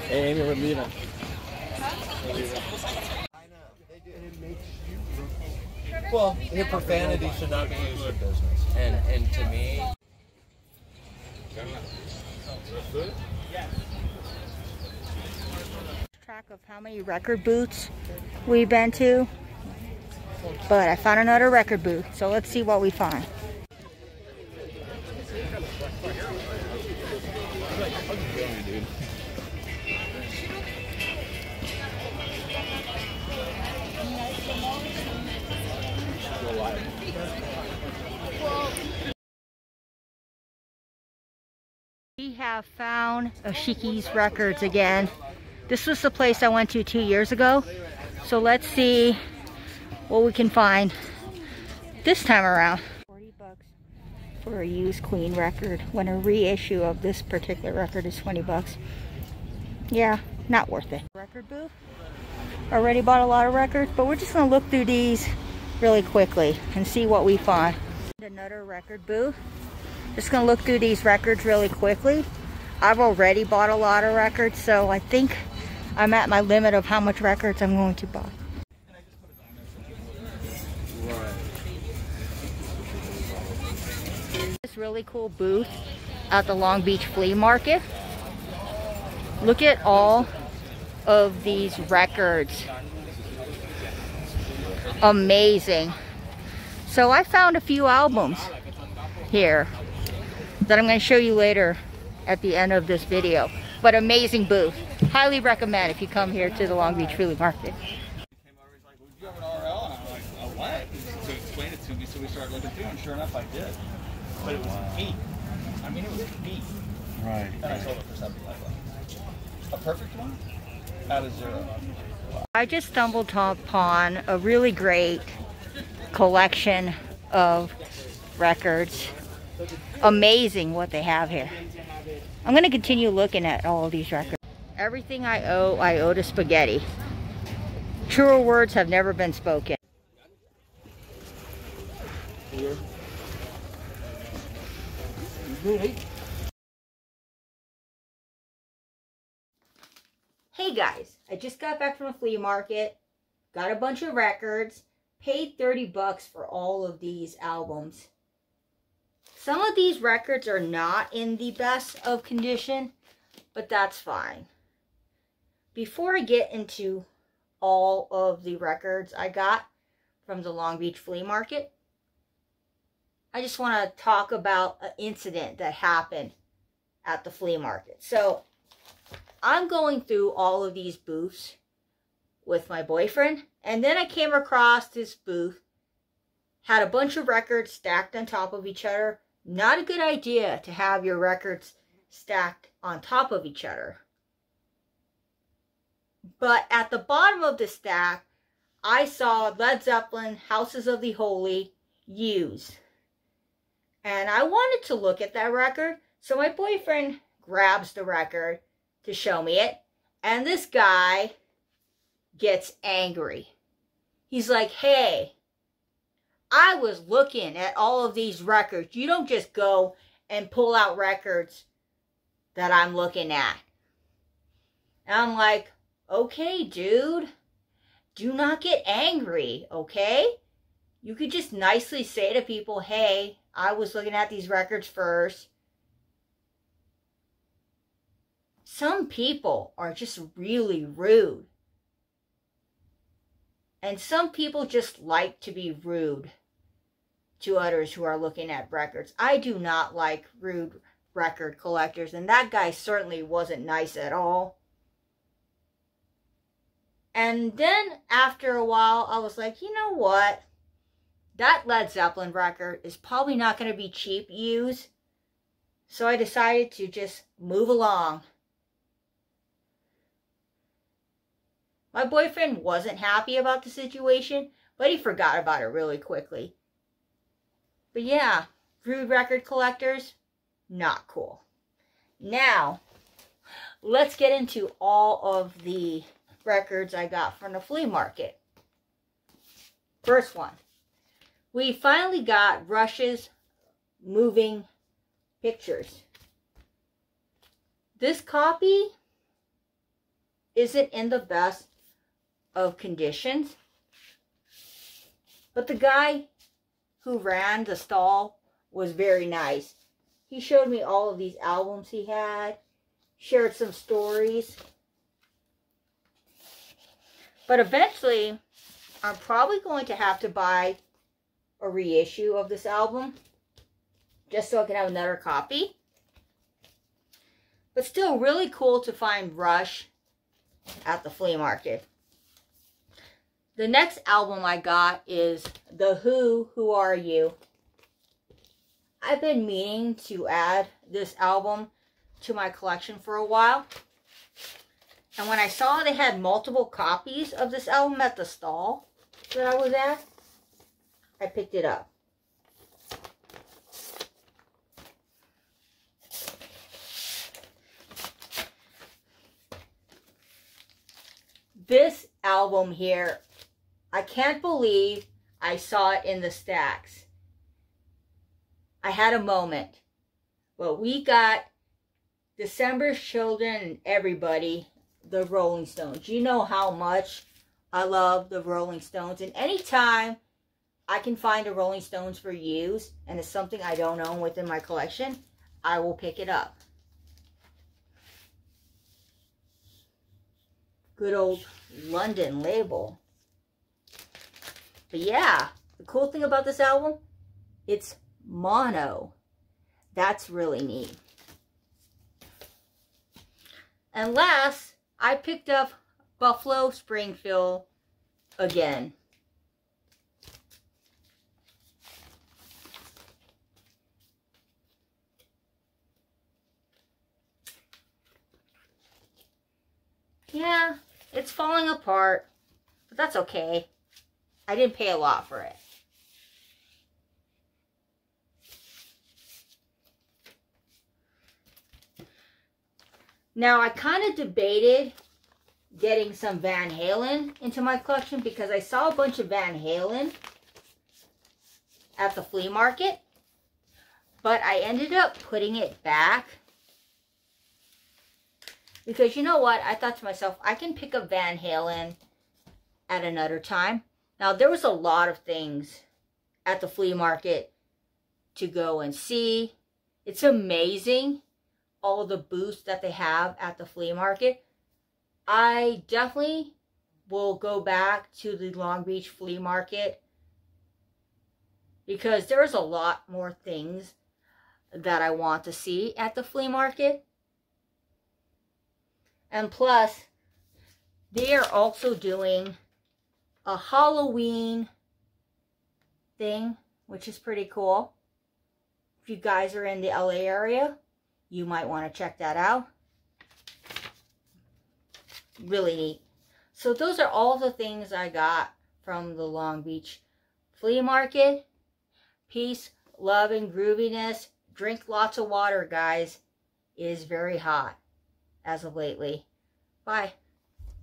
Hey, Amy, we're leaving. Well, your profanity should not be used for business. And to me, track of how many record booths we've been to, but I found another record booth, so let's see what we find. We have found Ashiki's Records again. This was the place I went to 2 years ago. So let's see what we can find this time around. 40 bucks for a used Queen record when a reissue of this particular record is 20 bucks. Yeah, not worth it. Record booth. Already bought a lot of records, but we're just gonna look through these really quickly and see what we find. Another record booth. Just gonna look through these records really quickly. I've already bought a lot of records, so I think I'm at my limit of how much records I'm going to buy. This really cool booth at the Long Beach Flea Market. Look at all of these records. Amazing. So I found a few albums here that I'm going to show you later at the end of this video. But amazing booth. Highly recommend if you come here to the Long Beach Flea Market. He came over, he's like, well, you have an RL? And I'm like, a what? So he explained it to me, so we started looking through, and sure enough, I did. But it was feet. I mean, it was feet. right. And I sold it for 70 like that. A perfect one? Out of 0. I just stumbled upon a really great collection of records. Amazing what they have here. I'm going to continue looking at all of these records. Everything I owe to spaghetti. Truer words have never been spoken. Hey guys, I just got back from the flea market, got a bunch of records, paid 30 bucks for all of these albums. Some of these records are not in the best of condition, but that's fine. Before I get into all of the records I got from the Long Beach Flea Market, I just want to talk about an incident that happened at the flea market. So I'm going through all of these booths with my boyfriend, and then I came across this booth, had a bunch of records stacked on top of each other. Not a good idea to have your records stacked on top of each other. But at the bottom of the stack, I saw Led Zeppelin, Houses of the Holy, used. And I wanted to look at that record, so my boyfriend grabs the record to show me it. And this guy gets angry. He's like, hey, I was looking at all of these records. You don't just go and pull out records that I'm looking at. And I'm like, okay, dude, do not get angry, okay? You could just nicely say to people, hey, I was looking at these records first. Some people are just really rude. And some people just like to be rude to others who are looking at records. I do not like rude record collectors, and that guy certainly wasn't nice at all. And then after a while, I was like, you know what? That Led Zeppelin record is probably not going to be cheap used. So I decided to just move along. My boyfriend wasn't happy about the situation, but he forgot about it really quickly. But yeah, rude record collectors, not cool. Now, let's get into all of the records I got from the flea market. First one, we finally got Rush's Moving Pictures. This copy isn't in the best of conditions, but the guy who ran the stall was very nice. He showed me all of these albums he had, shared some stories. But eventually, I'm probably going to have to buy a reissue of this album, just so I can have another copy. But still really cool to find Rush at the flea market. The next album I got is The Who Are You? I've been meaning to add this album to my collection for a while. And when I saw they had multiple copies of this album at the stall that I was at, I picked it up. This album here, I can't believe I saw it in the stacks. I had a moment. Well, we got December's Children and Everybody, the Rolling Stones. You know how much I love the Rolling Stones. And anytime I can find a Rolling Stones for use, and it's something I don't own within my collection, I will pick it up. Good old London label. But yeah, the cool thing about this album, it's mono. That's really neat. And last, I picked up Buffalo Springfield again. Yeah, it's falling apart, but that's okay. I didn't pay a lot for it. Now, I kind of debated getting some Van Halen into my collection because I saw a bunch of Van Halen at the flea market, but I ended up putting it back because you know what? I thought to myself, I can pick up Van Halen at another time. Now, there was a lot of things at the flea market to go and see. It's amazing, all the booths that they have at the flea market. I definitely will go back to the Long Beach flea market because there's a lot more things that I want to see at the flea market. And plus, they are also doing a Halloween thing, which is pretty cool. If you guys are in the LA area, you might want to check that out. Really neat. So those are all the things I got from the Long Beach flea market. Peace, love, and grooviness. Drink lots of water, guys. It is very hot as of lately. Bye.